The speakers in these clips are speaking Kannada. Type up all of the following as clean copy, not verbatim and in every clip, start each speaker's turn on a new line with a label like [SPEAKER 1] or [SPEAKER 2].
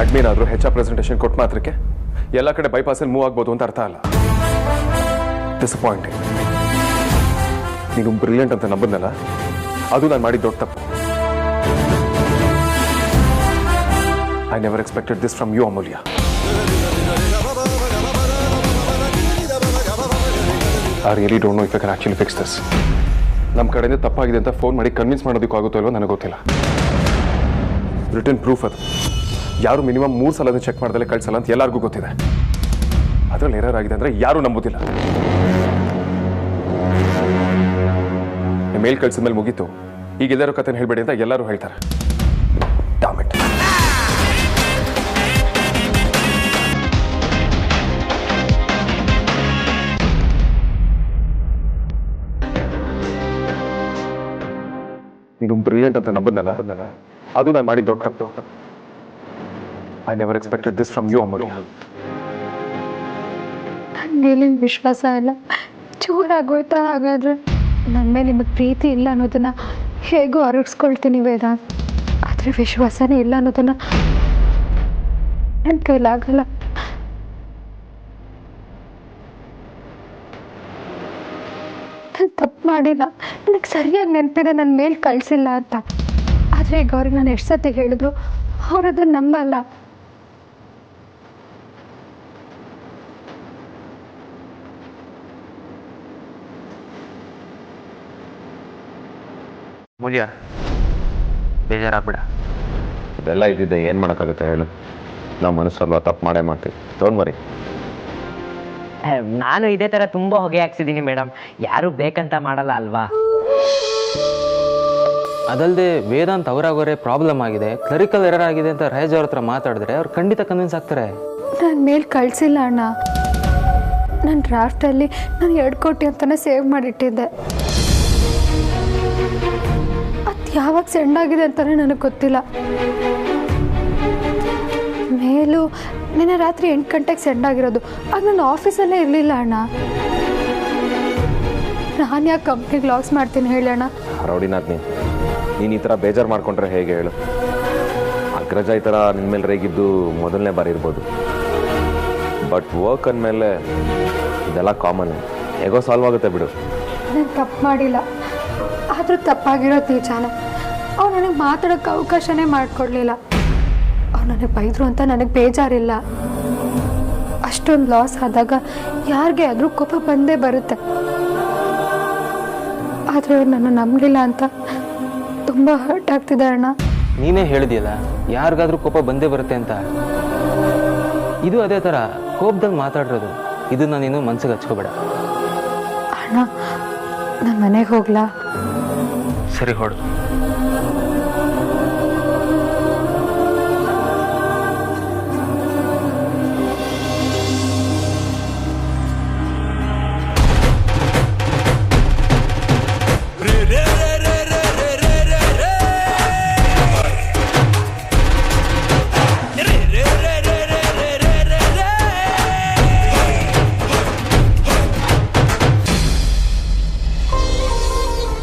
[SPEAKER 1] ಅಡ್ಮಿನ್ ಆದರೂ ಹೆಚ್ಚು ಪ್ರೆಸೆಂಟೇಷನ್ ಕೊಟ್ಟು ಮಾತ್ರಕ್ಕೆ ಎಲ್ಲ ಕಡೆ ಬೈಪಾಸಲ್ಲಿ ಮೂವ್ ಆಗ್ಬೋದು ಅಂತ ಅರ್ಥ ಅಲ್ಲ. ಡಿಸಪಾಯಿಂಟಿಂಗ್. ನೀನು ಬ್ರಿಲಿಯಂಟ್ ಅಂತ ನಂಬದ್ನಲ್ಲ, ಅದು ನಾನು ಮಾಡಿದ ದೊಡ್ಡ ತಪ್ಪು. I never expected this from you, Amulya. I really don't know if I can actually fix this. ನಮ್ಮ ಕಡೆಯಿಂದ ತಪ್ಪಾಗಿದೆ ಅಂತ ಫೋನ್ ಮಾಡಿ ಕನ್ವಿನ್ಸ್ ಮಾಡೋದಕ್ಕೂ ಆಗುತ್ತೋ ಇಲ್ವೋ ನನಗೆ ಗೊತ್ತಿಲ್ಲ. ರಿಟರ್ನ್ ಪ್ರೂಫ್ ಅದು. ಯಾರು ಮಿನಿಮಮ್ 3 ಸಲ ಚೆಕ್ ಮಾಡ್ದಲ್ಲೇ ಕಳ್ಸಲ್ಲ ಅಂತ ಎಲ್ಲರಿಗೂ ಗೊತ್ತಿದೆ. ಅದರಲ್ಲಿ ಎರರ್ ಆಗಿದೆ ಅಂದರೆ ಯಾರೂ ನಂಬೋದಿಲ್ಲ. ಮೇಲ್ ಕಳ್ಸಿದ ಮೇಲೆ ಮುಗೀತು, ಈಗ ಎಲ್ಲರೂ ಕಥೆನ ಹೇಳ್ಬೇಡಿ ಅಂತ ಎಲ್ಲರೂ ಹೇಳ್ತಾರೆ. ಡಾಮಿಟ್. ನೀನು ಬ್ರಿಲಿಯಂಟ್ ಅಂತ ನಂಬದ್ನಲ್ಲ, ಅದು ನಾನು ಮಾಡಿದ ದೊಡ್ಡ ತಪ್ಪು. I never expected this from you, Amulya.
[SPEAKER 2] ನನಗೆ ವಿಶ್ವಾಸ ಇಲ್ಲ, ಚೂರಾಗೋಯ್ತಾ? ಹಾಗಾದ್ರೆ ನನ್ನ ಮೇಲೆ ನಿಮಗೆ ಪ್ರೀತಿ ಇಲ್ಲ ಅನ್ನೋದನ್ನ ಹೇಗೂ ಅರಗಿಸ್ಕೊಳ್ತೀನಿ ವೇದಾಂತ್. ಆದರೆ ವಿಶ್ವಾಸನೇ ಇಲ್ಲ ಅನ್ನೋದನ್ನ ನನ್ನ ಕೈಲಾಗಲ್ಲ. ನಾನು ತಪ್ಪು ಮಾಡಿಲ್ಲ, ನನಗೆ ಸರಿಯಾಗಿ ನೆನಪಿದೆ ನನ್ನ ಮೇಲೆ ಕಳಿಸಿಲ್ಲ ಅಂತ. ಆದರೆ ಈಗ ಅವ್ರಿಗೆ ನಾನು ಎಷ್ಟು ಸತಿ ಹೇಳಿದ್ರು ಅವ್ರು ಅದನ್ನು ನಂಬಲ್ಲ.
[SPEAKER 3] ಮುಗಿಯ ಬೇಜಾರಾಗ್ಬಿಡ.
[SPEAKER 4] ಇದೆಲ್ಲ ಇದ್ದಿದ್ದೆ ಏನು ಮಾಡೋಕ್ಕಾಗುತ್ತೆ ಹೇಳು? ನಾವು ಮನಸ್ಸಲ್ವ ತಪ್ಪು ಮಾಡೇ ಮಾಡ್ತೀವಿ. Don't worry.
[SPEAKER 3] ನಾನು ಇದೇ ಥರ ತುಂಬ ಹೊಗೆ ಹಾಕ್ಸಿದ್ದೀನಿ ಮೇಡಮ್. ಯಾರು ಬೇಕಂತ ಮಾಡಲ್ಲ ಅಲ್ವಾ?
[SPEAKER 5] ಅದಲ್ಲದೆ ವೇದಾಂತ್ ಅವರಾಗೋರೆ ಪ್ರಾಬ್ಲಮ್ ಆಗಿದೆ, ಕ್ಲರಿಕಲ್ ಎರರ್ ಆಗಿದೆ ಅಂತ ರಾಜ್ ಅವ್ರ ಹತ್ರ ಮಾತಾಡಿದ್ರೆ ಅವ್ರು ಖಂಡಿತ ಕನ್ವಿನ್ಸ್ ಆಗ್ತಾರೆ.
[SPEAKER 2] ನನ್ನ ಮೇಲೆ ಕಳಿಸಿಲ್ಲ ಅಣ್ಣ. ನನ್ನ ಡ್ರಾಫ್ಟಲ್ಲಿ ನಾನು 2 ಕೋಟಿ ಅಂತಲೇ ಸೇವ್ ಮಾಡಿಟ್ಟಿದ್ದೆ. ಅದು ಯಾವಾಗ ಸೆಂಡ್ ಆಗಿದೆ ಅಂತಲೇ ನನಗೆ ಗೊತ್ತಿಲ್ಲ. ಮೇಲು ನಿನ್ನೆ ರಾತ್ರಿ 8 ಗಂಟೆಗೆ ಸೆಂಡ್ ಆಗಿರೋದು. ಆಗ ನಾನು ಆಫೀಸಲ್ಲೇ ಇರಲಿಲ್ಲ ಅಣ್ಣ. ನಾನು ಯಾಕೆ ಕಂಪ್ನಿಗೆ ಲಾಸ್ ಮಾಡ್ತೀನಿ ಹೇಳೋಣ?
[SPEAKER 4] ರೌಡಿನಾಥ್, ನೀನು ಈ ಥರ ಬೇಜಾರು ಮಾಡ್ಕೊಂಡ್ರೆ ಹೇಗೆ ಹೇಳು? ಅಗ್ರಜ ಈ ಥರ ನಿನ್ನ ಮೇಲೆ ರೇಗಿದ್ದು ಮೊದಲನೇ ಬಾರಿ ಇರ್ಬೋದು, ಬಟ್ ವರ್ಕ್ ಅಂದಮೇಲೆ ಇದೆಲ್ಲ ಕಾಮನ್. ಹೇಗೋ ಸಾಲ್ವ್ ಆಗುತ್ತೆ ಬಿಡು.
[SPEAKER 2] ನಾನು ತಪ್ಪು ಮಾಡಿಲ್ಲ, ಆದರೂ ತಪ್ಪಾಗಿರೋದು ನಿಜಾನ. ಅವ್ರು ನನಗೆ ಮಾತಾಡೋಕ್ಕೆ ಅವಕಾಶನೇ ಮಾಡಿಕೊಡ್ಲಿಲ್ಲ. ಅವ್ರು ನನಗೆ ಬೈದರು ಅಂತ ನನಗೆ ಬೇಜಾರಿಲ್ಲ. ಅಷ್ಟೊಂದು ಲಾಸ್ ಆದಾಗ ಯಾರಿಗೆ ಆದರೂ ಕೋಪ ಬಂದೇ ಬರುತ್ತೆ. ಆದರೆ ಅವ್ರು ನನ್ನ ನಂಬಲಿಲ್ಲ ಅಂತ ತುಂಬ ಹರ್ಟ್ ಆಗ್ತಿದೆ ಅಣ್ಣ.
[SPEAKER 5] ನೀನೇ ಹೇಳಿದೆಯಲ್ಲ, ಯಾರಿಗಾದ್ರೂ ಕೋಪ ಬಂದೇ ಬರುತ್ತೆ ಅಂತ. ಇದು ಅದೇ ಥರ ಕೋಪದಲ್ಲಿ ಮಾತಾಡಿರೋದು. ಇದನ್ನ ನೀನು ಮನ್ಸಿಗೆ ಹಚ್ಕೋಬೇಡ.
[SPEAKER 2] ಅಣ್ಣ, ನಾನು ಮನೆಗೆ ಹೋಗ್ಲಾ?
[SPEAKER 5] ಸರಿ, ಹೊಡು.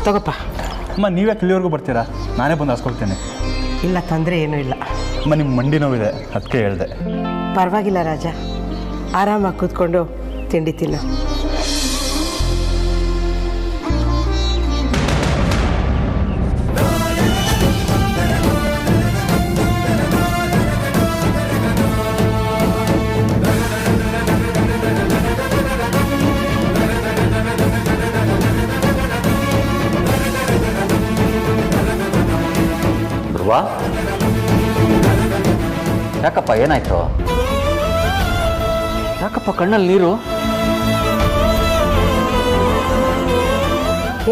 [SPEAKER 3] ತಗೋಪ್ಪ.
[SPEAKER 6] ಅಮ್ಮ, ನೀವೇ ಇಲ್ಲಿವರೆಗೂ ಬರ್ತೀರಾ? ನಾನೇ ಬಂದು ಹಾಸ್ಕೊಳ್ತೇನೆ.
[SPEAKER 3] ಇಲ್ಲ, ತೊಂದರೆ ಏನೂ ಇಲ್ಲ.
[SPEAKER 6] ಅಮ್ಮ, ನಿಮ್ಮ ಮಂಡಿ ನೋವಿದೆ, ಅದಕ್ಕೆ ಹೇಳಿದೆ.
[SPEAKER 3] ಪರವಾಗಿಲ್ಲ ರಾಜ, ಆರಾಮಾಗಿ ಕೂತ್ಕೊಂಡು ತಿಂಡಿ ತಿನ್ನು.
[SPEAKER 4] ಯಾಕಪ್ಪ, ಏನಾಯ್ತು?
[SPEAKER 5] ಯಾಕಪ್ಪ ಕಣ್ಣಲ್ಲಿ ನೀರು?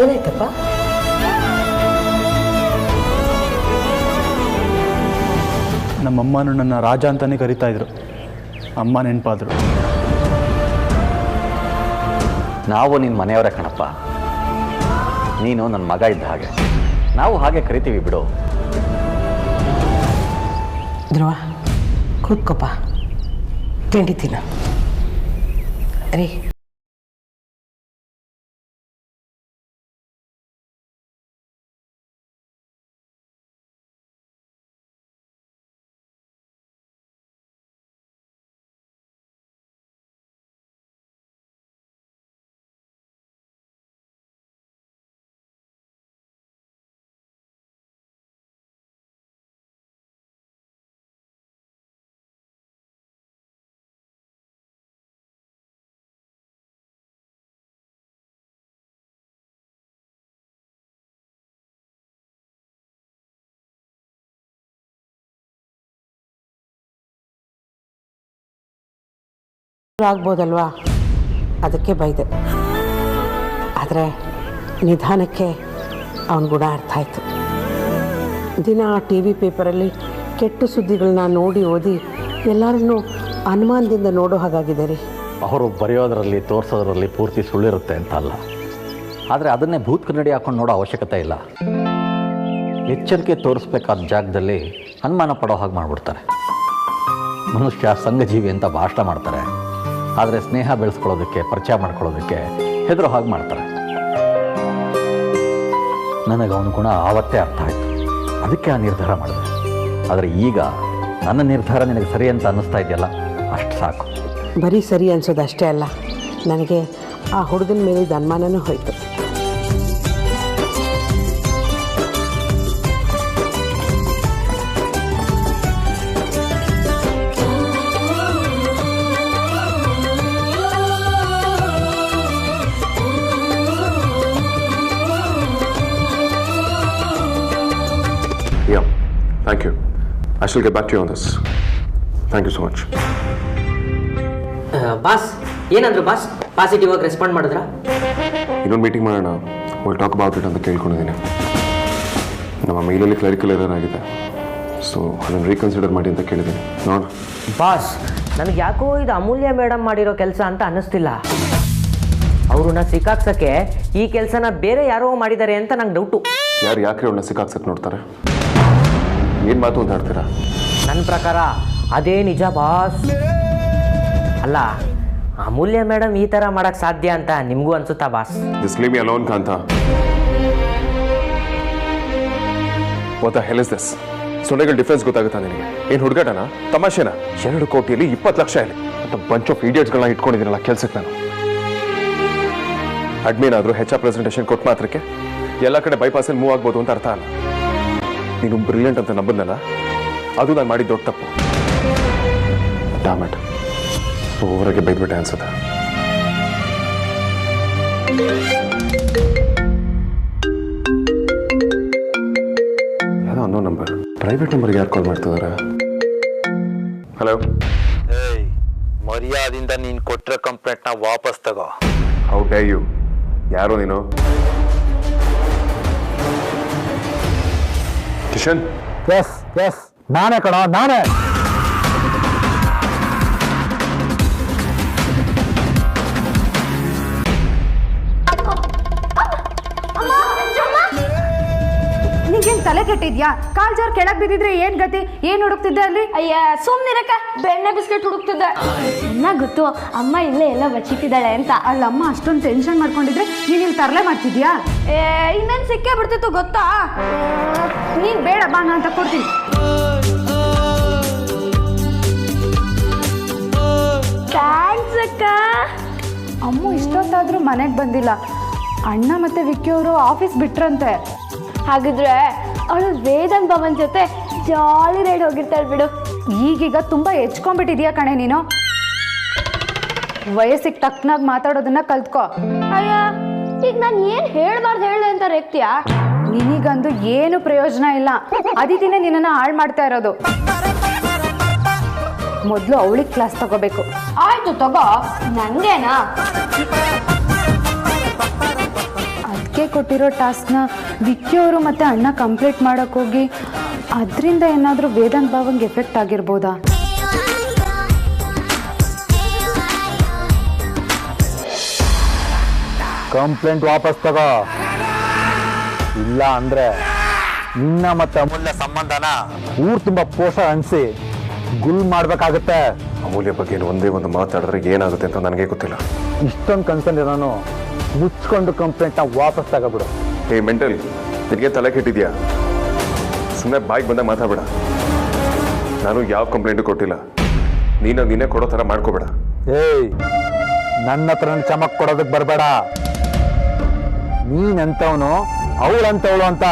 [SPEAKER 3] ಏನಾಯ್ತಪ್ಪ?
[SPEAKER 6] ನಮ್ಮಮ್ಮನೂ ನನ್ನ ರಾಜ ಅಂತಲೇ ಕರಿತಾ ಇದ್ರು. ಅಮ್ಮ ನೆನಪಾದ್ರು.
[SPEAKER 4] ನಾವು ನಿನ್ನ ಮನೆಯವರೇ ಕಣಪ್ಪ. ನೀನು ನನ್ನ ಮಗ ಇದ್ದ ಹಾಗೆ, ನಾವು ಹಾಗೆ ಕರಿತೀವಿ ಬಿಡು.
[SPEAKER 3] ಧ್ರುವ, ಕೂತ್ಕೋಪ್ಪ, ತಿಂಡಿ ತಿನ್ನು. ರೀ,
[SPEAKER 7] ಆಗ್ಬೋದಲ್ವಾ, ಅದಕ್ಕೆ ಬೈದೆ. ಆದರೆ ನಿಧಾನಕ್ಕೆ ಅವನ ಗುಣ ಅರ್ಥ ಆಯಿತು. ದಿನ ಟಿ ವಿ ಪೇಪರಲ್ಲಿ ಕೆಟ್ಟ ಸುದ್ದಿಗಳನ್ನ ನೋಡಿ ಓದಿ ಎಲ್ಲರನ್ನೂ ಅನುಮಾನದಿಂದ ನೋಡೋ ಹಾಗಾಗಿದೆ ರೀ.
[SPEAKER 8] ಅವರು ಬರೆಯೋದರಲ್ಲಿ ತೋರಿಸೋದ್ರಲ್ಲಿ ಪೂರ್ತಿ ಸುಳ್ಳಿರುತ್ತೆ ಅಂತ ಅಲ್ಲ, ಆದರೆ ಅದನ್ನೇ ಭೂತ್ ಕನ್ನಡಿ ಹಾಕೊಂಡು ನೋಡೋ ಅವಶ್ಯಕತೆ ಇಲ್ಲ. ಎಚ್ಚರಿಕೆ ತೋರಿಸ್ಬೇಕಾದ ಜಾಗದಲ್ಲಿ ಅನುಮಾನ ಪಡೋ ಹಾಗೆ ಮಾಡಿಬಿಡ್ತಾರೆ. ಮನುಷ್ಯ ಸಂಘಜೀವಿ ಅಂತ ಭಾಷಣ ಮಾಡ್ತಾರೆ, ಆದರೆ ಸ್ನೇಹ ಬೆಳೆಸ್ಕೊಳ್ಳೋದಕ್ಕೆ, ಪರಿಚಯ ಮಾಡ್ಕೊಳ್ಳೋದಕ್ಕೆ ಹೆದರೋ ಹಾಗೆ ಮಾಡ್ತಾರೆ. ನನಗೆ ಅವನ ಗುಣ ಆವತ್ತೇ ಅರ್ಥ ಆಯಿತು, ಅದಕ್ಕೆ ಆ ನಿರ್ಧಾರ ಮಾಡಿದೆ. ಆದರೆ ಈಗ ನನ್ನ ನಿರ್ಧಾರ ನಿನಗೆ ಸರಿ ಅಂತ ಅನ್ನಿಸ್ತಾ ಇದೆಯಲ್ಲ, ಅಷ್ಟು ಸಾಕು.
[SPEAKER 7] ಬರೀ ಸರಿ ಅನ್ಸೋದಷ್ಟೇ ಅಲ್ಲ, ನನಗೆ ಆ ಹುಡುಗನ ಮೇಲಿದ್ದ ಅನುಮಾನನೂ ಹೋಯಿತು.
[SPEAKER 1] Yeah, thank you. I shall get back to you on this. Thank you so much.
[SPEAKER 3] Boss ಏನಂದ್ರು ಬಾಸ್? ಪಾಸಿಟಿವ್ ಆಗಿ ರೆಸ್ಪಾಂಡ್ ಮಾಡಿದ್ರಾ?
[SPEAKER 1] ಇನ್ನೊಂದು ಮೀಟಿಂಗ್ ಮಾಡೋಣ, ವಿಲ್ ಟಾಕ್ ಅಬೌಟ್ ಇಟ್ ಅಂತ ಕೇಳ್ಕೊಂಡಿದ್ದೀನಿ. ನಮ್ಮ ಮೇಲಲ್ಲಿ ಕ್ಲರಿಕಲ್ ಎರರ್ ಆಗಿದೆ, ಸೊ ಅದನ್ನು ರೀಕನ್ಸಿಡರ್ ಮಾಡಿ ಅಂತ ಕೇಳಿದ್ದೀನಿ. ನೋಡೋಣ.
[SPEAKER 3] ಬಾಸ್, ನನಗೆ ಯಾಕೋ ಇದು ಅಮೂಲ್ಯ ಮೇಡಮ್ ಮಾಡಿರೋ ಕೆಲಸ ಅಂತ ಅನ್ನಿಸ್ತಿಲ್ಲ. ಅವ್ರನ್ನ ಸಿಕ್ಕಾಕ್ಸಕ್ಕೆ ಈ ಕೆಲಸನ ಬೇರೆ ಯಾರೋ ಮಾಡಿದ್ದಾರೆ ಅಂತ ನಂಗೆ ಡೌಟು.
[SPEAKER 1] ಯಾರು ಯಾಕೆ ಅವಳನ್ನ ಸಿಕ್ಕಾಕ್ಸಕ್ಕೆ ನೋಡ್ತಾರೆ? ಏನು ಮಾತು ಅಂತ ಆಡ್ತೀರಾ?
[SPEAKER 3] ನನ್ನ ಪ್ರಕಾರ ಅದೇ ನಿಜ ಬಾಸ್. ಅಲ್ಲ, ಅಮೂಲ್ಯ ಮೇಡಮ್ ಈ ಥರ ಮಾಡೋಕ್ಕೆ ಸಾಧ್ಯ ಅಂತ ನಿಮಗೂ ಅನ್ಸುತ್ತಾ boss?
[SPEAKER 1] Just leave me alone, Kanta. What the hell is this? ಸೊನ್ನೆಗಳ ಡಿಫ್ರೆನ್ಸ್ ಗೊತ್ತಾಗುತ್ತಾ ನಿನಗೆ? ಏನು ಹುಡುಗಾಟನಾ? ತಮಾಷೆನಾ? 2 ಕೋಟಿಯಲ್ಲಿ 20 ಲಕ್ಷ ಇಲ್ಲಿ ಅಂತ ಬಂಚ್ ಆಫ್ ಇಡಿಯಟ್ಸ್ಗಳನ್ನ ಇಟ್ಕೊಂಡಿದ್ದೀನಲ್ಲ ಕೆಲಸಕ್ಕೆ ನಾನು. ಅಡ್ಮಿನ್ ಆದರೂ HR ಪ್ರೆಸೆಂಟೇಷನ್ ಕೊಟ್ಟು ಮಾತ್ರಕ್ಕೆ ಎಲ್ಲ ಕಡೆ ಬೈಪಾಸಲ್ಲಿ ಮೂವ್ ಆಗ್ಬೋದು ಅಂತ ಅರ್ಥ ಅಲ್ಲ. ನೀನು ಬ್ರಿಲಿಯಂಟ್ ಅಂತ ನಂಬದ್ನಲ್ಲ, ಅದು ನಾನು ಮಾಡಿದ ದೊಡ್ಡ ತಪ್ಪು. ಡ್ಯಾಮೆಟ್, ಓವರಾಗೆ ಬೈದ್ಬಿಟ್ಟೆ ಅನ್ಸುತ್ತೆ. ಯಾವುದೋ ಅನ್ನೋ ನಂಬರ್, ಪ್ರೈವೇಟ್ ನಂಬರ್ಗೆ ಯಾರು ಕಾಲ್ ಮಾಡ್ತಿದ್ದಾರೆ? ಹಲೋ.
[SPEAKER 8] ಮರ್ಯಾದಿಂದ ನೀನು ಕೊಟ್ಟರೆ ಕಂಪ್ಲೇಂಟ್ನ ವಾಪಸ್ ತಗೋ.
[SPEAKER 1] How dare you? ಯಾರು ನೀನು? ಕಿಶನ್?
[SPEAKER 8] ಎಸ್ ನಾನೇ ಕಣ, ನಾನೇ.
[SPEAKER 2] ನಿಂಗೇನು ತಲೆ ಕೆಟ್ಟಿದ್ಯಾ? ಕಾಲ್ ಜಾರ್ ಕೆಳಗೆ ಬಿದ್ದಿದ್ರೆ ಏನ್ ಗತಿ? ಏನ್ ಹುಡುಕ್ತಿದ್ದೆ ಅಲ್ಲಿ?
[SPEAKER 9] ಅಯ್ಯ ಸುಮ್ಮನಿರಕ್ಕ, ಬೆಣ್ಣೆ ಬಿಸ್ಕೆಟ್ ಹುಡುಕ್ತಿದ್ದೆ. ಚೆನ್ನಾಗಿ ಗೊತ್ತು ಅಮ್ಮ ಇಲ್ಲೇ ಎಲ್ಲ ಬಚ್ಚಿಟ್ಟಿದ್ದಾಳೆ ಅಂತ.
[SPEAKER 2] ಅಲ್ಲಮ್ಮ ಅಷ್ಟೊಂದು ಟೆನ್ಷನ್ ಮಾಡ್ಕೊಂಡಿದ್ರೆ ನೀನು ಇಲ್ಲಿ ತರಲೆ ಮಾಡ್ತಿದ್ಯಾ?
[SPEAKER 9] ಇನ್ನೇನು ಸಿಕ್ಕೇ ಬಿಡ್ತಿತ್ತು ಗೊತ್ತಾ?
[SPEAKER 2] ನೀನ್ ಬೇಡ ಬಾ, ನಾನು ತಕೊಡ್ತೀನಿ.
[SPEAKER 9] ಥ್ಯಾಂಕ್ಸ್ ಅಕ್ಕ.
[SPEAKER 2] ಅಮ್ಮ ಇಷ್ಟೊತ್ತಾದ್ರೂ ಮನೆಗೆ ಬಂದಿಲ್ಲ. ಅಣ್ಣ ಮತ್ತೆ ವಿಕ್ಕಿ ಅವರು ಆಫೀಸ್ ಬಿಟ್ರಂತೆ.
[SPEAKER 9] ಹಾಗಿದ್ರೆ ಅವಳು ವೇದನ್ ಭವನ್ ಜೊತೆ ಜಾಲಿ ರೈಡ್ ಹೋಗಿರ್ತಾಳೆ ಬಿಡು.
[SPEAKER 2] ಈಗೀಗ ತುಂಬಾ ಹೆಚ್ಕೊಂಡ್ಬಿಟ್ಟಿದ್ಯಾ ಕಣೆ ನೀನು. ವಯಸ್ಸಿಗೆ ತಕ್ಕನಾಗಿ ಮಾತಾಡೋದನ್ನ ಕಲ್ತ್ಕೋ.
[SPEAKER 9] ಅಯ್ಯ, ಈಗ ನಾನು ಏನು ಹೇಳ್ಬಾರ್ದು ಹೇಳಿ ಅಂತ ರೇಗ್ತೀಯಾ?
[SPEAKER 2] ನಿನಗಂದು ಏನು ಪ್ರಯೋಜನ ಇಲ್ಲ. ಅದಿತಿನೇ ನಿನ್ನನ್ನು ಹಾಳು ಮಾಡ್ತಾ ಇರೋದು. ಮೊದಲು ಅವಳಿಗೆ ಕ್ಲಾಸ್ ತಗೋಬೇಕು.
[SPEAKER 9] ಆಯ್ತು ತಗೋ, ನಂಗೇನಾ?
[SPEAKER 2] ಅದಕ್ಕೆ ಕೊಟ್ಟಿರೋ ಟಾಸ್ಕ್ನ ವಿಕ್ಕಿ ಅವರು ಮತ್ತೆ ಅಣ್ಣ ಕಂಪ್ಲೀಟ್ ಮಾಡಕ್ ಹೋಗಿ ಅದರಿಂದ ಏನಾದರೂ ವೇದಾಂತ್ ಭಾವಂಗೆ ಎಫೆಕ್ಟ್ ಆಗಿರ್ಬೋದಾ?
[SPEAKER 8] ಕಂಪ್ಲೇಂಟ್ ವಾಪಸ್ ತಗೋ, ಇಲ್ಲ ಅಂದ್ರೆ ನಿನ್ನ ಮತ್ತೆ ಅಮೂಲ್ಯ ಸಂಬಂಧನ ಊರು ತುಂಬ ಪೋಷ ಅನಿಸಿ ಗುಲ್ ಮಾಡ್ಬೇಕಾಗತ್ತೆ.
[SPEAKER 1] ಅಮೂಲ್ಯ ಬಗ್ಗೆ ಒಂದೇ ಒಂದು ಮಾತಾಡಿದ್ರೆ ಏನಾಗುತ್ತೆ ಅಂತ ನನಗೆ ಗೊತ್ತಿಲ್ಲ.
[SPEAKER 8] ಇಷ್ಟೊಂದು ಕನ್ಸರ್ನ್ ಇರೋನು ಮುಚ್ಕೊಂಡು ಕಂಪ್ಲೇಂಟ್ನ ವಾಪಸ್ ತಗೋಬಿಡು.
[SPEAKER 1] ಹೇ ಮೆಂಟಲ್, ನಿನಗೆ ತಲೆ ಕೆಟ್ಟಿದ್ಯಾ? ಸುಮ್ಮನೆ ಬಾಯಿಗೆ ಬಂದಾಗ ಮಾತಾಡಬೇಡ. ನಾನು ಯಾವ ಕಂಪ್ಲೇಂಟು ಕೊಟ್ಟಿಲ್ಲ. ನೀನೇ ಕೊಡೋ ಥರ ಮಾಡ್ಕೋಬೇಡ.
[SPEAKER 8] ಏಯ್, ನನ್ನ ಹತ್ರ ಚಮಕ್ ಕೊಡೋದಕ್ಕೆ ಬರಬೇಡ. ನೀನೆಂತವನು, ಅವಳಂತವಳು ಅಂತ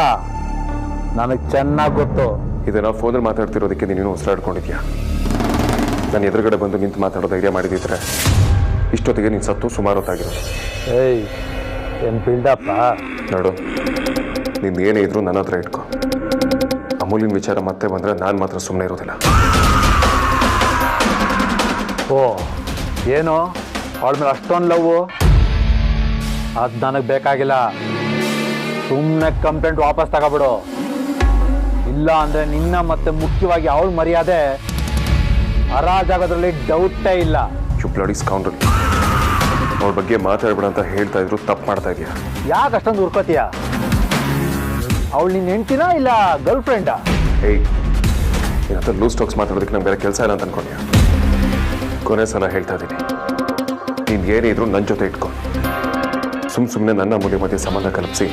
[SPEAKER 8] ನನಗೆ ಚೆನ್ನಾಗಿ ಗೊತ್ತು.
[SPEAKER 1] ಇದನ್ನು ಫೋನಲ್ಲಿ ಮಾತಾಡ್ತಿರೋದಕ್ಕೆ ನೀನು ಉಸಿರಾಡ್ಕೊಂಡಿದ್ಯಾ? ನಾನು ಎದುರುಗಡೆ ಬಂದು ನಿಂತು ಮಾತಾಡೋ ಧೈರ್ಯ ಮಾಡಿದಿದ್ರೆ ಇಷ್ಟೊತ್ತಿಗೆ ನೀನು ಸತ್ತು ಸುಮಾರು ಹೊತ್ತಾಗಿರೋದು.
[SPEAKER 8] ಏಯ್, ಏನು ಬಿಲ್ಡಪ್ಪ?
[SPEAKER 1] ನೋಡು, ನಿಂದು ಏನೇ ಇದ್ರು ನನ್ನ ಹತ್ರ ಇಟ್ಕೊ. ಅಮೂಲ್ಯನ ವಿಚಾರ ಮತ್ತೆ ಬಂದರೆ ನಾನು ಮಾತ್ರ ಸುಮ್ಮನೆ ಇರೋದಿಲ್ಲ.
[SPEAKER 8] ಓ, ಏನು ಅವಳ ಮೇಲೆ ಅಷ್ಟೊಂದು ಲವ್ವು? ಅದು ನನಗೆ ಬೇಕಾಗಿಲ್ಲ. ಸುಮ್ಮನೆ ಕಂಪ್ಲೇಂಟ್ ವಾಪಸ್ ತಗೊಬಿಡು. ಇಲ್ಲ ಅಂದರೆ ನಿನ್ನ ಮತ್ತೆ ಮುಖ್ಯವಾಗಿ ಅವಳು ಮರ್ಯಾದೆ ಅರಾಜಾಗೋದ್ರಲ್ಲಿ ಡೌಟೇ ಇಲ್ಲ.
[SPEAKER 1] Bloody scoundrel. ಅವ್ರ ಬಗ್ಗೆ ಮಾತಾಡ್ಬೇಡ ಅಂತ ಹೇಳ್ತಾ ಇದ್ರು, ತಪ್ಪು ಮಾಡ್ತಾ ಇದೆಯಾ?
[SPEAKER 8] ಯಾಕೆ ಅಷ್ಟೊಂದು ಹುರ್ಕೋತೀಯ? ಅವಳು ನಿನ್ನ ಹೆಂಡ್ತಿನಾ ಇಲ್ಲ ಗರ್ಲ್ ಫ್ರೆಂಡಾ?
[SPEAKER 1] ಏಯ್, ನಿನ್ನ ಹತ್ರ ಲೂಸ್ ಟಾಕ್ಸ್ ಮಾತಾಡೋದಕ್ಕೆ ನಂಗೆ ಬೇರೆ ಕೆಲಸ ಇಲ್ಲ ಅಂತ ಅನ್ಕೊಂಡ್ಯಾ? ಕೊನೆ ಸಲ ಹೇಳ್ತಾ ಇದ್ದೀನಿ, ನೀನು ಏನೇ ಇದ್ರು ನನ್ನ ಜೊತೆ ಇಟ್ಕೊ. ಸುಮ್ಮನೆ ನನ್ನ ಮಧ್ಯೆ ಸಂಬಂಧ ಕಲ್ಪಿಸಿ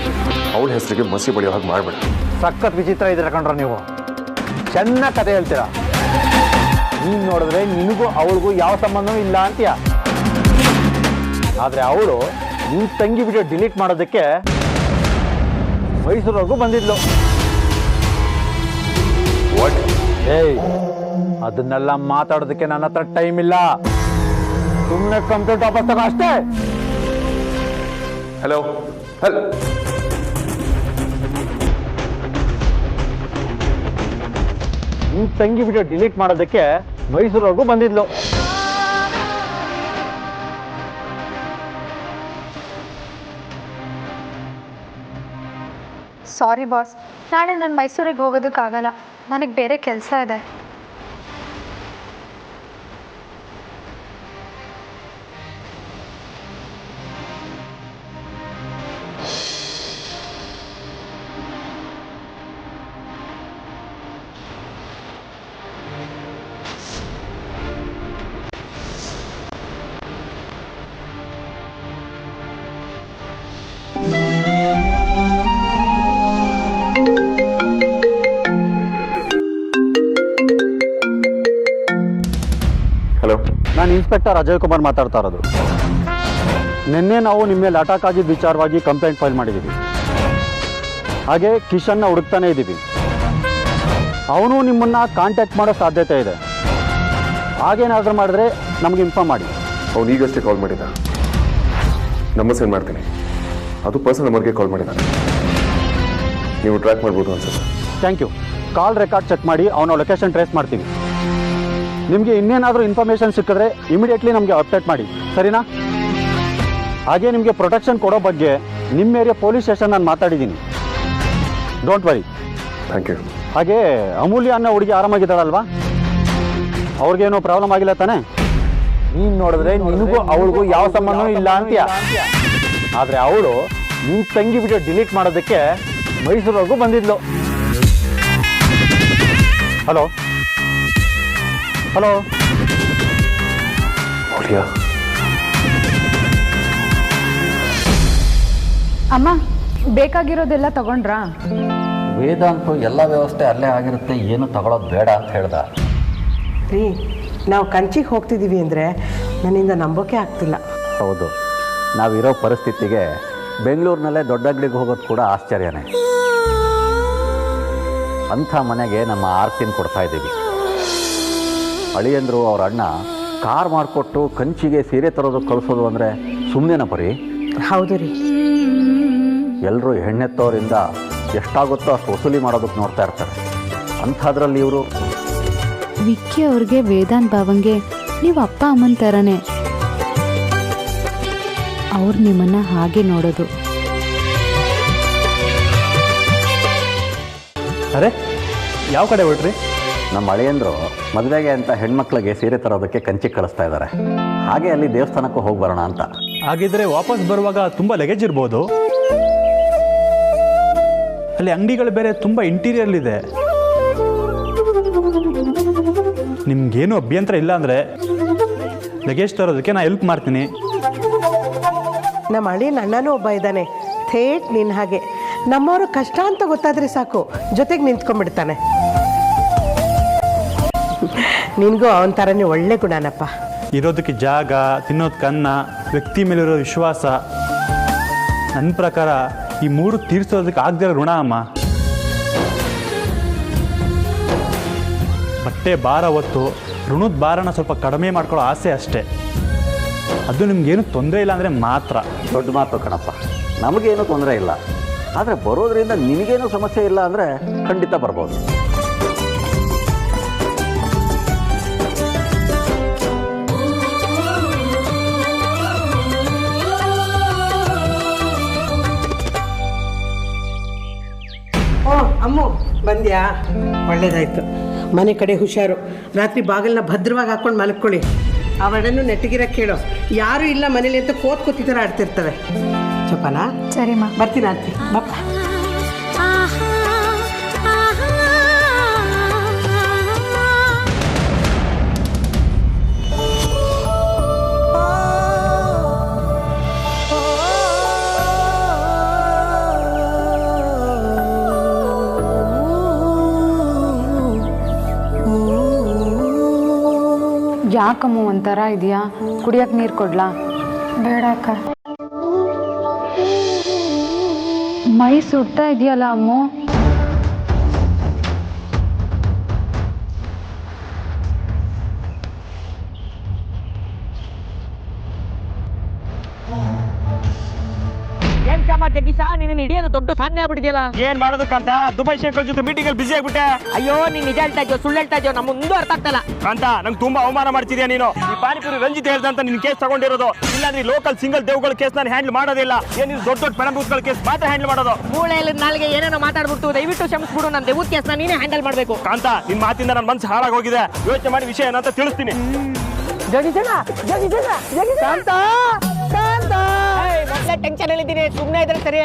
[SPEAKER 1] ಅವಳ ಹೆಸರಿಗೆ ಮಸಿ ಬಳಿಯೋ ಹಾಗೆ ಮಾಡಬೇಡ.
[SPEAKER 8] ಸಖತ್ ವಿಚಿತ್ರ ಇದ್ರೆ ಕಂಡ್ರ ನೀವು. ಚೆನ್ನಾಗಿ ಕತೆ ಹೇಳ್ತೀರಾ. ನೀನು ನೋಡಿದ್ರೆ ನಿನಗೂ ಅವಳಿಗೂ ಯಾವ ಸಂಬಂಧವೂ ಇಲ್ಲ ಅಂತೀಯ. ಆದರೆ ಅವಳು ನಿನ್ನ ತಂಗಿ ವಿಡಿಯೋ ಡಿಲೀಟ್ ಮಾಡೋದಕ್ಕೆ ಮೈಸೂರವರೆಗೂ ಬಂದಿದ್ಲು. ಏಯ್, ಅದನ್ನೆಲ್ಲ ಮಾತಾಡೋದಕ್ಕೆ ನನ್ನ ಹತ್ರ ಟೈಮ್ ಇಲ್ಲ. ಸುಮ್ಮನೆ ಕಂಪ್ಲೇಂಟ್ ವಾಪಸ್ ತಗೋ ಅಷ್ಟೇ.
[SPEAKER 1] ಹಲೋ
[SPEAKER 8] ನಿನ್ನ ತಂಗಿ ವಿಡಿಯೋ ಡಿಲೀಟ್ ಮಾಡೋದಕ್ಕೆ ಮೈಸೂರವರೆಗೂ ಬಂದಿದ್ಲು.
[SPEAKER 2] ಸಾರಿ ಬಾಸ್, ನಾಳೆ ನಾನು ಮೈಸೂರಿಗೆ ಹೋಗೋದಕ್ಕಾಗಲ್ಲ. ನನಗೆ ಬೇರೆ ಕೆಲಸ ಇದೆ.
[SPEAKER 1] ಹಲೋ,
[SPEAKER 6] ನಾನು ಇನ್ಸ್ಪೆಕ್ಟರ್ ಅಜಯ್ ಕುಮಾರ್ ಮಾತಾಡ್ತಾ ಇರೋದು. ನಿನ್ನೆ ನಾವು ನಿಮ್ಮ ಮೇಲೆ ಅಟ್ಯಾಕ್ ಆಗಿದ್ದ ವಿಚಾರವಾಗಿ ಕಂಪ್ಲೇಂಟ್ ಫೈಲ್ ಮಾಡಿದ್ದೀವಿ. ಹಾಗೆ ಕಿಶನ್ನ ಹುಡುಕ್ತಾನೆ ಇದ್ದೀವಿ. ಅವನು ನಿಮ್ಮನ್ನು ಕಾಂಟ್ಯಾಕ್ಟ್ ಮಾಡೋ ಸಾಧ್ಯತೆ ಇದೆ. ಹಾಗೇನಾದರೂ ಮಾಡಿದ್ರೆ ನಮಗೆ ಇನ್ಫಾರ್ಮ್ ಮಾಡಿ.
[SPEAKER 1] ಅವ್ನು ಈಗಷ್ಟೇ ಕಾಲ್ ಮಾಡಿದ. ನಂಬರ್ ಸೆಂಡ್ ಮಾಡ್ತೀನಿ. ಅದು ಪರ್ಸನಲ್ ನಂಬರ್ಗೆ ಕಾಲ್ ಮಾಡಿದ್ದಾನೆ. ನೀವು ಟ್ರ್ಯಾಕ್ ಮಾಡ್ಬೋದು ಅನ್ಸುತ್ತೆ.
[SPEAKER 6] Thank you. Call record check ಮಾಡಿ ಅವನ ಲೊಕೇಶನ್ ಟ್ರೇಸ್ ಮಾಡ್ತೀವಿ. ನಿಮಗೆ ಇನ್ನೇನಾದರೂ ಇನ್ಫಾರ್ಮೇಷನ್ ಸಿಕ್ಕಿದ್ರೆ ಇಮಿಡಿಯೇಟ್ಲಿ ನಮಗೆ ಅಪ್ಡೇಟ್ ಮಾಡಿ, ಸರಿನಾ? ಹಾಗೆ ನಿಮಗೆ ಪ್ರೊಟೆಕ್ಷನ್ ಕೊಡೋ ಬಗ್ಗೆ ನಿಮ್ಮ ಏರಿಯಾ ಪೊಲೀಸ್ ಸ್ಟೇಷನ್ ನಾನು ಮಾತಾಡಿದ್ದೀನಿ. Don't worry.
[SPEAKER 1] Thank you.
[SPEAKER 6] ಹಾಗೆ ಅಮೂಲ್ಯ ಅನ್ನೋ ಹುಡುಗಿ ಆರಾಮಾಗಿದ್ದಾಳಲ್ವಾ? ಅವ್ರಿಗೇನೋ ಪ್ರಾಬ್ಲಮ್ ಆಗಿಲ್ಲ ತಾನೇ?
[SPEAKER 8] ನೀನು ನೋಡಿದ್ರೆ ನಿನಗೂ ಅವಳಿಗೂ ಯಾವ ಸಂಬಂಧವೂ ಇಲ್ಲ ಅಂತೀಯ. ಆದರೆ ಅವಳು ನಿನ್ನ ತಂಗಿ ವಿಡಿಯೋ ಡಿಲೀಟ್ ಮಾಡೋದಕ್ಕೆ ಮೈಸೂರವರೆಗೂ ಬಂದಿದ್ಲು. ಹಲೋ ಹಲೋ
[SPEAKER 1] ಮೌಲ್ಯ,
[SPEAKER 2] ಅಮ್ಮ, ಬೇಕಾಗಿರೋದೆಲ್ಲ ತಗೊಂಡ್ರಾ?
[SPEAKER 8] ವೇದಾಂತು ಎಲ್ಲ ವ್ಯವಸ್ಥೆ ಅಲ್ಲೇ ಆಗಿರುತ್ತೆ, ಏನು ತಗೊಳ್ಳೋದು ಬೇಡ ಅಂತ ಹೇಳ್ದ.
[SPEAKER 7] ರೀ, ನಾವು ಕಂಚಿಗೆ ಹೋಗ್ತಿದ್ದೀವಿ ಅಂದರೆ ನನ್ನಿಂದ ನಂಬೋಕೆ ಆಗ್ತಿಲ್ಲ.
[SPEAKER 8] ಹೌದು, ನಾವಿರೋ ಪರಿಸ್ಥಿತಿಗೆ ಬೆಂಗಳೂರಿನಲ್ಲೇ ದೊಡ್ಡ ಅಂಗಡಿಗೆ ಹೋಗೋದು ಕೂಡ ಆಶ್ಚರ್ಯನೇ. ಅಂಥ ಮನೆಗೆ ನಮ್ಮ ಆರ್ತಿನ ಕೊಡ್ತಾ ಇದ್ದೀವಿ. ಅಳಿಯಂದರು ಅವ್ರ ಅಣ್ಣ ಕಾರ್ ಮಾಡಿಕೊಟ್ಟು ಕಂಚಿಗೆ ಸೀರೆ ತರೋದು ಕಳಿಸೋದು ಅಂದರೆ ಸುಮ್ಮನೆನ ಪರಿ?
[SPEAKER 7] ಹೌದು ರೀ.
[SPEAKER 8] ಎಲ್ಲರೂ ಹೆಣ್ಣೆತ್ತವರಿಂದ ಎಷ್ಟಾಗುತ್ತೋ ಅಷ್ಟು ವಸೂಲಿ ಮಾಡೋದಕ್ಕೆ ನೋಡ್ತಾ ಇರ್ತಾರೆ. ಅಂಥದ್ರಲ್ಲಿ ಇವರು
[SPEAKER 10] ವಿಕ್ಕಿ ಅವ್ರಿಗೆ ವೇದಾಂತ್ ಭಾವಂಗೆ ನೀವು ಅಪ್ಪ ಅಮ್ಮನ ಥರನೇ. ಅವ್ರು ನಿಮ್ಮನ್ನು ಹಾಗೆ ನೋಡೋದು.
[SPEAKER 6] ಅರೆ, ಯಾವ ಕಡೆ ಹೊರಟ್ರಿ?
[SPEAKER 8] ನಮ್ಮ ಅಳಿಯಂದರು ಮದುವೆಗೆ ಅಂತ ಹೆಣ್ಮಕ್ಳಿಗೆ ಸೀರೆ ತರೋದಕ್ಕೆ ಕಂಚಿಗೆ ಕಳಿಸ್ತಾ ಇದ್ದಾರೆ. ಹಾಗೆ ಅಲ್ಲಿ ದೇವಸ್ಥಾನಕ್ಕೂ ಹೋಗಿ ಬರೋಣ ಅಂತ.
[SPEAKER 6] ಹಾಗಿದ್ರೆ ವಾಪಸ್ ಬರುವಾಗ ತುಂಬ ಲಗೇಜ್ ಇರ್ಬೋದು. ಅಲ್ಲಿ ಅಂಗಡಿಗಳು ಬೇರೆ ತುಂಬ ಇಂಟೀರಿಯರ್ಲಿದೆ. ನಿಮ್ಗೇನು ಅಭ್ಯಂತರ ಇಲ್ಲ ಅಂದರೆ ಲಗೇಜ್ ತರೋದಕ್ಕೆ ನಾನು ಹೆಲ್ಪ್ ಮಾಡ್ತೀನಿ.
[SPEAKER 7] ನಮ್ಮ ಅಳಿಯನ ಅಣ್ಣನೂ ಒಬ್ಬ ಇದ್ದಾನೆ, ಥೇಟ್ ನಿನ್ನ ಹಾಗೆ. ನಮ್ಮವರು ಕಷ್ಟ ಅಂತ ಗೊತ್ತಾದರೆ ಸಾಕು, ಜೊತೆಗೆ ನಿಂತ್ಕೊಂಡ್ಬಿಡ್ತಾನೆ. ನಿನಗೂ ಅವನ ಥರನೇ ಒಳ್ಳೆ ಗುಣನಪ್ಪ.
[SPEAKER 6] ಇರೋದಕ್ಕೆ ಜಾಗ, ತಿನ್ನೋದಕ್ಕೆ ಅನ್ನ, ವ್ಯಕ್ತಿ ಮೇಲಿರೋ ವಿಶ್ವಾಸ. ನನ್ನ ಪ್ರಕಾರ ಈ ಮೂರು ತೀರಿಸೋದಕ್ಕೆ ಆಗದಿರೋ ಋಣ ಅಮ್ಮ. ಬಟ್ಟೆ ಭಾರ ಹೊತ್ತು ಋಣದ ಭಾರನ ಸ್ವಲ್ಪ ಕಡಿಮೆ ಮಾಡ್ಕೊಳ್ಳೋ ಆಸೆ ಅಷ್ಟೇ. ಅದು ನಿಮ್ಗೇನು ತೊಂದರೆ ಇಲ್ಲ ಅಂದರೆ ಮಾತ್ರ.
[SPEAKER 8] ದೊಡ್ಡ ಮಾತು ಕಣಪ್ಪ, ನಮಗೇನು ತೊಂದರೆ ಇಲ್ಲ. ಆದರೆ ಬರೋದ್ರಿಂದ ನಿನಗೇನು ಸಮಸ್ಯೆ ಇಲ್ಲ ಅಂದರೆ ಖಂಡಿತ ಬರ್ಬೋದು.
[SPEAKER 7] ಬಂದ್ಯಾ? ಒಳ್ಳೇದಾಯ್ತು. ಮನೆ ಕಡೆ ಹುಷಾರು. ರಾತ್ರಿ ಬಾಗಿಲನ್ನ ಭದ್ರವಾಗಿ ಹಾಕೊಂಡು ಮಲ್ಕೊಳ್ಳಿ. ಅವಳನ್ನು ನೆಟ್ಟಗಿರಕ್ಕೆ ಕೇಳೋ. ಯಾರೂ ಇಲ್ಲ ಮನೇಲಿ ಅಂತ ಕೂತಿ ಥರ ಆಡ್ತಿರ್ತವೆ. ಚೊಪ್ಪನಾ?
[SPEAKER 2] ಸರಿಮ್ಮ,
[SPEAKER 7] ಬರ್ತೀನಿ ಆಂಟಿ. ಬಪ್ಪ.
[SPEAKER 10] ಯಾಕಮ್ಮ ಒಂಥರ ಇದೆಯಾ? ಕುಡಿಯಕ್ಕೆ ನೀರು ಕೊಡ್ಲಾ?
[SPEAKER 2] ಬೇಡ ಅಕ್ಕ.
[SPEAKER 10] ಮೈ ಸುಡ್ತಾ ಇದೆಯಲ್ಲ ಅಮ್ಮು.
[SPEAKER 3] ನೀನು ಹಿಡಿಯೋದು ದೊಡ್ಡ ಸಾಧನೆ ಆಗ್ಬಿಟ್ಟಿದೆಯಲ್ಲ.
[SPEAKER 11] ಏನ್ ಮಾಡೋದಕ್ಕಂತ ದುಬೈ ಶೇಖರ್ ಜೊತೆ ಮೀಟಿಂಗ್ ಅಲ್ಲಿ ಬಿಸಿ ಆಗ್ಬಿಟ್ಟೆ.
[SPEAKER 3] ಅಯ್ಯೋ ನೀನ್ ನಿಜ ಹೇಳ್ತಾ ಇದೆಯೋ ಸುಳ್ಳು ಹೇಳ್ತಾ ಇದೆಯೋ ನಮ್ಮ ಮುಂದೆ ಅರ್ಥ ಆಗ್ತಲ್ಲ
[SPEAKER 11] ಅಂತ ನಂಗೆ ತುಂಬಾ ಅವಮಾನ ಮಾಡ್ತಿದ್ಯಾ ನೀನು. ಈ ಪಾನಿಪುರಿ ರಂಜಿತ್ ಹೇಳ್ದಂತ ನಿನ್ ಕೇಸ್ ತಗೊಂಡಿರೋದು. ಇಲ್ಲಾಂದ್ರೆ ಲೋಕಲ್ ಸಿಂಗಲ್ ದೇವ್ಗಳ ಕೇಸ್ ನಾನು ಹ್ಯಾಂಡಲ್ ಮಾಡೋದಿಲ್ಲ. ಏನಿದು ದೊಡ್ಡ ದೊಡ್ಡ ಪೆಣಬೂತ್ಗಳ ಕೇಸ್ ಮಾತ್ರ ಹ್ಯಾಂಡಲ್ ಮಾಡೋದು.
[SPEAKER 3] ಮೂಳೆಯಲ್ಲಿ ನಾಳೆಗೆ ಏನೇನೋ ಮಾತಾಡ್ಬಿಟ್ಟು ದಯವಿಟ್ಟು ಕ್ಷಮಿಸ್ಬಿಡು. ನನ್ನ ದೇವತ್ ಕೇಸ್ನ ನೀನೇ ಹ್ಯಾಂಡಲ್ ಮಾಡ್ಬೇಕು.
[SPEAKER 11] ಕಾಂತ ನಿನ್ ಮಾತಿಂದ ನನ್ನ ಮನಸ್ಸು ಹಾಳಾಗೋಗಿದೆ. ಯೋಚನೆ ಮಾಡಿ ವಿಷಯ ಏನಂತ ತಿಳಿಸ್ತೀನಿ.
[SPEAKER 3] ಟೆನ್ಷನ್ ಹೇಳಿದ್ದೀನಿ, ಸುಮ್ಮನೆ ಇದ್ರೆ ಸರಿ.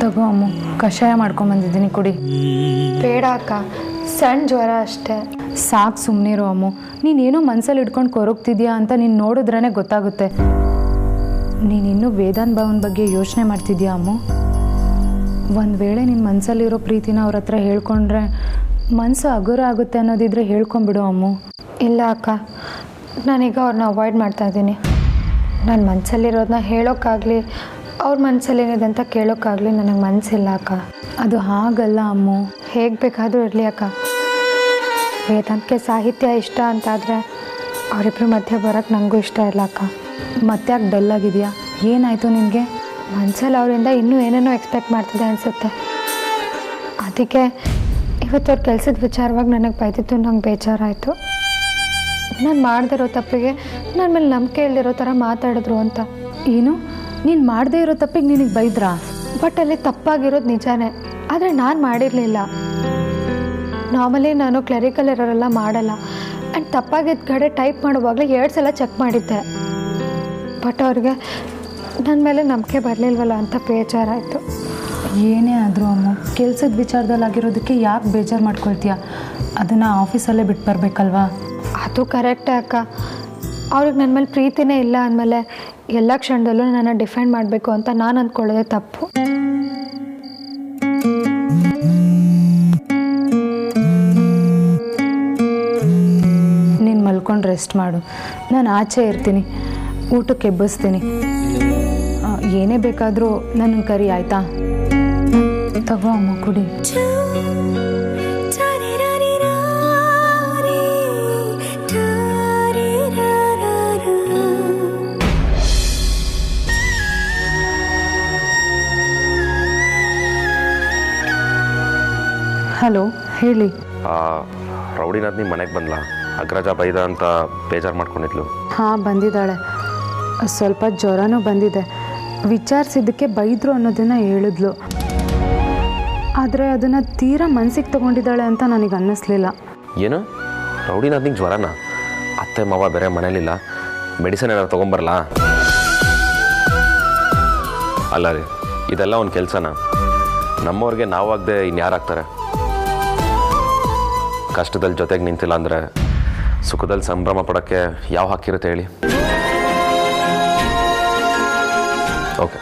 [SPEAKER 10] ತಗೋ ಅಮ್ಮು, ಕಷಾಯ ಮಾಡ್ಕೊಂಬಂದಿದ್ದೀನಿ, ಕುಡಿ.
[SPEAKER 2] ಬೇಡ ಅಕ್ಕ, ಸಣ್ಣ ಜ್ವರ ಅಷ್ಟೇ.
[SPEAKER 10] ಸಾಕು, ಸುಮ್ಮನಿರೋ ಅಮ್ಮು. ನೀನೇನೋ ಮನಸ್ಸಲ್ಲಿ ಇಟ್ಕೊಂಡು ಕೊರಗ್ತಿದ್ಯಾ ಅಂತ ನೀನು ನೋಡಿದ್ರೇ ಗೊತ್ತಾಗುತ್ತೆ. ನೀನಿನ್ನೂ ವೇದಾಂತ್ ಭವನ್ ಬಗ್ಗೆ ಯೋಚನೆ ಮಾಡ್ತಿದ್ಯಾ ಅಮ್ಮು? ಒಂದು ವೇಳೆ ನಿನ್ನ ಮನಸ್ಸಲ್ಲಿರೋ ಪ್ರೀತಿನ ಅವ್ರ ಹತ್ರ ಹೇಳ್ಕೊಂಡ್ರೆ ಮನಸ್ಸು ಹಗುರ ಆಗುತ್ತೆ ಅನ್ನೋದಿದ್ರೆ ಹೇಳ್ಕೊಂಬಿಡು ಅಮ್ಮು.
[SPEAKER 2] ಇಲ್ಲ ಅಕ್ಕ, ನಾನೀಗ ಅವ್ರನ್ನ ಅವಾಯ್ಡ್ ಮಾಡ್ತಾ ಇದ್ದೀನಿ. ನನ್ನ ಮನಸ್ಸಲ್ಲಿರೋದನ್ನ ಹೇಳೋಕ್ಕಾಗಲಿ ಅವ್ರ ಮನಸ್ಸಲ್ಲೇನಿದೆ ಅಂತ ಕೇಳೋಕ್ಕಾಗಲಿ ನನಗೆ ಮನಸ್ಸಿಲ್ಲ ಅಕ್ಕ.
[SPEAKER 10] ಅದು ಹಾಗಲ್ಲ ಅಮ್ಮು.
[SPEAKER 2] ಹೇಗೆ ಬೇಕಾದರೂ ಇರಲಿ ಅಕ್ಕ. ವೇದಾಂತ್ಗೆ ಸಾಹಿತ್ಯ ಇಷ್ಟ ಅಂತಾದರೆ ಅವರಿಬ್ಬರ ಮಧ್ಯೆ ಬರೋಕ್ಕೆ ನನಗೂ ಇಷ್ಟ ಇಲ್ಲ ಅಕ್ಕ.
[SPEAKER 10] ಮತ್ತೆ ಯಾಕೆ ಡಲ್ ಆಗಿದೆಯಾ? ಏನಾಯಿತು ನಿನಗೆ?
[SPEAKER 2] ಮನಸ್ಸಲ್ಲಿ ಅವರಿಂದ ಇನ್ನೂ ಏನೇನೋ ಎಕ್ಸ್ಪೆಕ್ಟ್ ಮಾಡ್ತಿದೆ ಅನಿಸುತ್ತೆ. ಅದಕ್ಕೆ ಇವತ್ತು ಅವ್ರ ಕೆಲಸದ ವಿಚಾರವಾಗಿ ನನಗೆ ಬೈದಿದ್ದು ನಂಗೆ ಬೇಜಾರಾಯಿತು. ನಾನು ಮಾಡದಿರೋ ತಪ್ಪಿಗೆ ನನ್ನ ಮೇಲೆ ನಂಬಿಕೆ ಇಲ್ದಿರೋ ಥರ ಮಾತಾಡಿದ್ರು ಅಂತ.
[SPEAKER 10] ಏನು? ನೀನು ಮಾಡದೇ ಇರೋ ತಪ್ಪಿಗೆ ನಿನಗೆ ಬೈದ್ರಾ?
[SPEAKER 2] ಬಟ್ ಅಲ್ಲಿ ತಪ್ಪಾಗಿರೋದು ನಿಜಾನೇ, ಆದರೆ ನಾನು ಮಾಡಿರಲಿಲ್ಲ. ನಾರ್ಮಲಿ ನಾನು ಕ್ಲರಿಕಲ್ ಎರರೆಲ್ಲ ಮಾಡಲ್ಲ. ಆ್ಯಂಡ್ ತಪ್ಪಾಗಿದ್ದ ಕಡೆ ಟೈಪ್ ಮಾಡುವಾಗಲೇ 2 ಸಲ ಚೆಕ್ ಮಾಡಿದ್ದೆ. ಬಟ್ ಅವ್ರಿಗೆ ನನ್ನ ಮೇಲೆ ನಂಬಿಕೆ ಬರಲಿಲ್ವಲ್ಲ ಅಂತ ಬೇಜಾರಾಯಿತು.
[SPEAKER 10] ಏನೇ ಆದರೂ ಅಮ್ಮ, ಕೆಲಸದ ವಿಚಾರದಲ್ಲಿ ಆಗಿರೋದಕ್ಕೆ ಯಾಕೆ ಬೇಜಾರು ಮಾಡ್ಕೊಳ್ತೀಯ? ಅದನ್ನು ಆಫೀಸಲ್ಲೇ ಬಿಟ್ಟು ಬರಬೇಕಲ್ವಾ?
[SPEAKER 2] ಅದು ಕರೆಕ್ಟೇ ಅಕ್ಕ. ಅವ್ರಿಗೆ ನನ್ನ ಮೇಲೆ ಪ್ರೀತಿನೇ ಇಲ್ಲ ಅಂದಮೇಲೆ ಎಲ್ಲ ಕ್ಷಣದಲ್ಲೂ ನನ್ನ ಡಿಫೆಂಡ್ ಮಾಡಬೇಕು ಅಂತ ನಾನು ಅಂದ್ಕೊಳ್ಳೋದೇ ತಪ್ಪು.
[SPEAKER 10] ನೀನು ಮಲ್ಕೊಂಡು ರೆಸ್ಟ್ ಮಾಡು, ನಾನು ಆಚೆ ಇರ್ತೀನಿ, ಊಟಕ್ಕೆ ಎಬ್ಬಿಸ್ತೀನಿ. ಏನೇ ಬೇಕಾದರೂ ನನಗೆ ಕರಿ, ಆಯಿತಾ? ತಗೋ ಅಮ್ಮ, ಕುಡಿ. ಹಲೋ, ಹೇಳಿ.
[SPEAKER 4] ರೌಡಿನಾಥ್ ನಿಮ್ಮ ಮನೆಗೆ ಬಂದ್ಲಾ? ಅಗ್ರಜ ಬೈದ ಅಂತ ಬೇಜಾರು ಮಾಡ್ಕೊಂಡಿದ್ಲು.
[SPEAKER 10] ಹಾಂ, ಬಂದಿದ್ದಾಳೆ. ಸ್ವಲ್ಪ ಜ್ವರನೂ ಬಂದಿದೆ. ವಿಚಾರಿಸಿದ್ದಕ್ಕೆ ಬೈದರು ಅನ್ನೋದನ್ನು ಹೇಳಿದ್ಲು. ಆದರೆ ಅದನ್ನು ತೀರಾ ಮನಸ್ಸಿಗೆ ತೊಗೊಂಡಿದ್ದಾಳೆ ಅಂತ ನನಗೆ ಅನ್ನಿಸ್ಲಿಲ್ಲ.
[SPEAKER 4] ಏನು? ರೌಡಿನಾಥ್ ನಿಂಗೆ ಜ್ವರನಾ? ಅತ್ತೆ ಮಾವ ಬೇರೆ ಮನೇಲಿಲ್ಲ, ಮೆಡಿಸಿನ್ ಏನಾದ್ರು ತೊಗೊಂಬರಲ್ಲ? ಅಲ್ಲ ರೀ, ಇದೆಲ್ಲ ಒಂದು ಕೆಲಸನ? ನಮ್ಮವ್ರಿಗೆ ನಾವಾಗದೆ ಇನ್ಯಾರಾಗ್ತಾರೆ? ಕಷ್ಟದಲ್ಲಿ ಜೊತೆಗೆ ನಿಂತಿಲ್ಲ ಅಂದರೆ ಸುಖದಲ್ಲಿ ಸಂಭ್ರಮ ಪಡೋಕ್ಕೆ ಯಾವ ಹಕ್ಕಿರುತ್ತೆ ಹೇಳಿ? ಓಕೆ,